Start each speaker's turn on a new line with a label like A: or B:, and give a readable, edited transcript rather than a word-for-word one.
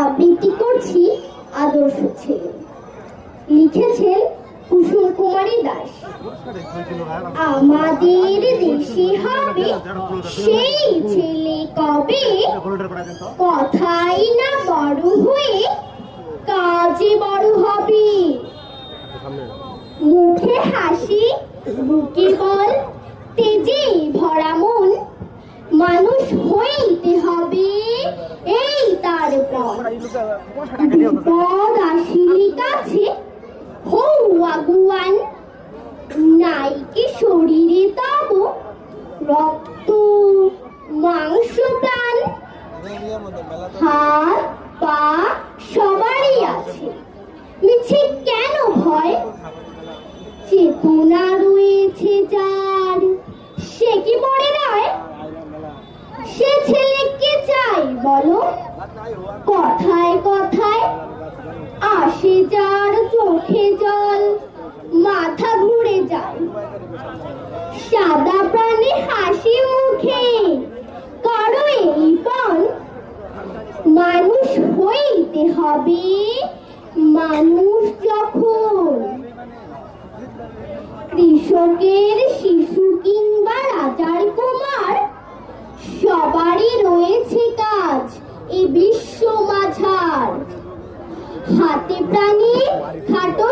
A: আবৃত্তি করছি আদর্শ ছেলে। লিখেছেন কুসুম কুমারী দাস। আমাদের দেশে হবে সেই ছেলে কবে, কথাই না বড় হয়ে কাজে বড় হবে। মুখে হাসি, বুকে বল, তেজে ভরা মন, মানুষ হইতে হবে এই তার পর। বিপদ আসিলে কাছে হও আগুয়ান, নাই কি শরীরে তব রক্ত মাংস প্রাণ। হাত পা সবারই আছে, মিছে কেন ভয়? চেতনা রয়েছে যার, সে কি মরে নয়? সে ছেলেকে চাই বলো, কথায় কথায় আসে যার চোখে জল, মাথা ঘুরে যায়। সাদা প্রাণে হাসি মুখে করো এই পণ, মানুষ হইতে হবে মানুষ যখন। কৃষকের শিশু কিংবা রাজার কুমার, সবারই রয়েছে কাজ এ বিশ্ব মাঝার। হাতে প্রাণে খাটো